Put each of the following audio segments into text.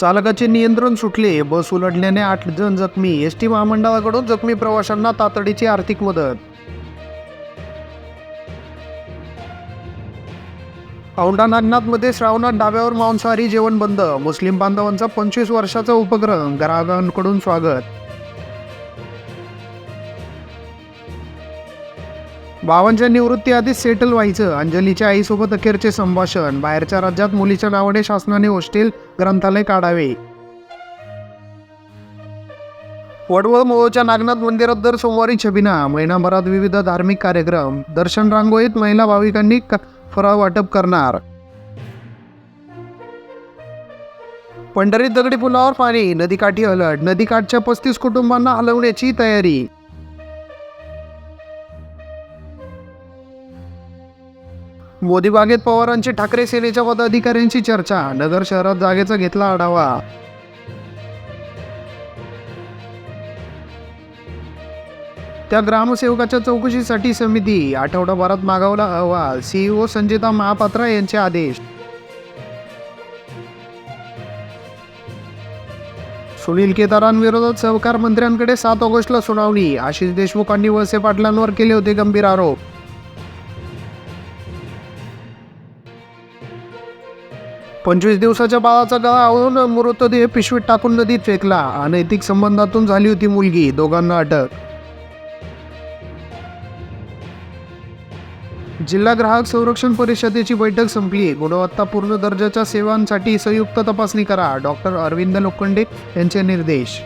चालकाचे नियंत्रण सुटले, बस उलटल्याने 8 जण जखमी. एसटी महामंडळाकडून जखमी प्रवाशांना तातडीची आर्थिक मदत. औंढा नागनाथमध्ये श्रावणात डाब्यावर मांसाहारी जेवण बंद. मुस्लिम बांधवांचा 25 वर्षाचा उपक्रम, ग्राहकांकडून स्वागत. भावांच्या निवृत्तीआधीच सेटल व्हायचं, अंजलीच्या आईसोबत अखेरचे संभाषण. बाहेरच्या राज्यात मुलीच्या नावाने शासनाने हॉस्टेल ग्रंथालय काढावे. वडवळ मोहोळच्या नागनाथ मंदिरात दर सोमवारी छबिना. महिनाभरात विविध धार्मिक कार्यक्रम. दर्शन रांगोळीत महिला भाविकांनी फराळ वाटप करणार. पंढरीत दगडी पुलावर पाणी, नदीकाठी अलर्ट. नदीकाठच्या 35 कुटुंबांना हलवण्याची तयारी. मोदी बागेत पवारांची ठाकरे सेनेच्या पदाधिकाऱ्यांची चर्चा. नगर शहरात जागेचा घेतला आढावा. त्या ग्रामसेवकाच्या चौकशीसाठी समिती. आठवडाभरात मागवला अहवाल. सीईओ संजिता महापात्रा यांचे आदेश. सुनील केदारांविरोधात सहकार मंत्र्यांकडे 7 ऑगस्टला सुनावणी. आशिष देशमुखांनी वळसे पाटलांवर केले होते गंभीर आरोप. पंचवीस दिवसाच्या बाळाचा गळा आवळून मृतदेह पिशवीत टाकून नदीत फेकला. अनैतिक संबंधातून झाली होती मुलगी, दोघांना अटक. जिल्हा ग्राहक संरक्षण परिषदेची बैठक संपली. गुणवत्तापूर्ण दर्जाच्या सेवांसाठी संयुक्त तपासणी करा, डॉक्टर अरविंद लोखंडे यांचे निर्देश.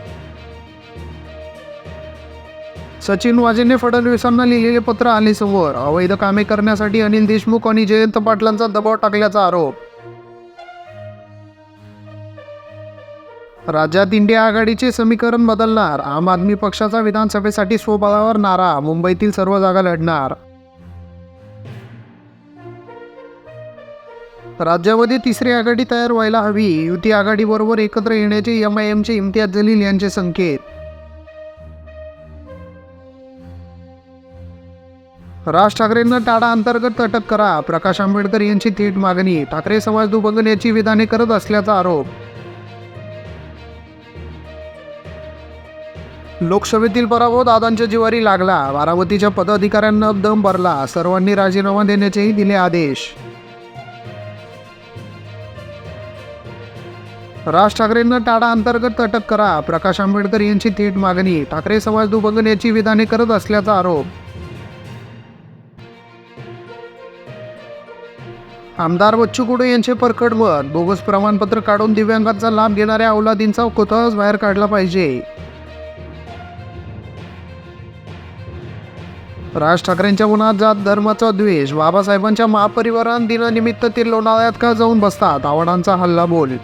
सचिन वाजेने फडणवीसांना लिहिलेले पत्र आले समोर. अवैध कामे करण्यासाठी अनिल देशमुख आणि जयंत पाटलांचा दबाव टाकल्याचा आरोप. राज्यात इंडिया आघाडीचे समीकरण बदलणार. आम आदमी पक्षाचा विधानसभेसाठी स्वबळावर नारा. मुंबईतील सर्व जागा लढणार. राज्यामध्ये तिसरी आघाडी तयार व्हायला हवी. युती आघाडीबरोबर एकत्र येण्याचे एमआयएमचे इम्तियाज जलील यांचे संकेत. राज ठाकरेंना टाळा अंतर्गत अटक करा, प्रकाश आंबेडकर यांची थेट मागणी. ठाकरे समाज दुभंगण्याची विधाने करत असल्याचा आरोप. लोकसभेतील पराभव दादांच्या जिवारी लागला. बारामतीच्या पदाधिकाऱ्यांना दम भरला. सर्वांनी राजीनामा देण्याचेही दिले आदेश. राज ठाकरेंना टाळा अंतर्गत अटक करा, प्रकाश आंबेडकर यांची थेट मागणी. ठाकरे समाज दुभंगण्याची विधाने करत असल्याचा आरोप. आमदार बच्चू कडू यांचे परखड मत. बोगस प्रमाणपत्र काढून दिव्यांगांचा लाभ घेणाऱ्या औलादींचा कोतहच बाहेर काढला पाहिजे. राज ठाकरेंच्या मनात जात धर्माचा द्वेष. बाबासाहेबांच्या महापरिवारान दिनानिमित्त ते लोणावळ्यात का जाऊन बसतात, आव्हाडांचा हल्ला बोल.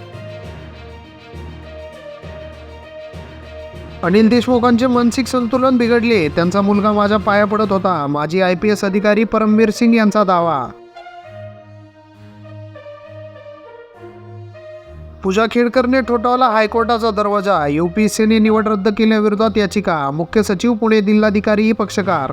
अनिल देशमुखांचे मानसिक संतुलन बिघडले. त्यांचा मुलगा माझ्या पाया पडत होता. माजी IPS अधिकारी परमवीर सिंग यांचा दावा. पूजा खेडकरने ठोठावला हायकोर्टाचा दरवाजा. UPSCने निवड रद्द केल्याविरोधात याचिका. मुख्य सचिव, पुणे जिल्हाधिकारी पक्षकार.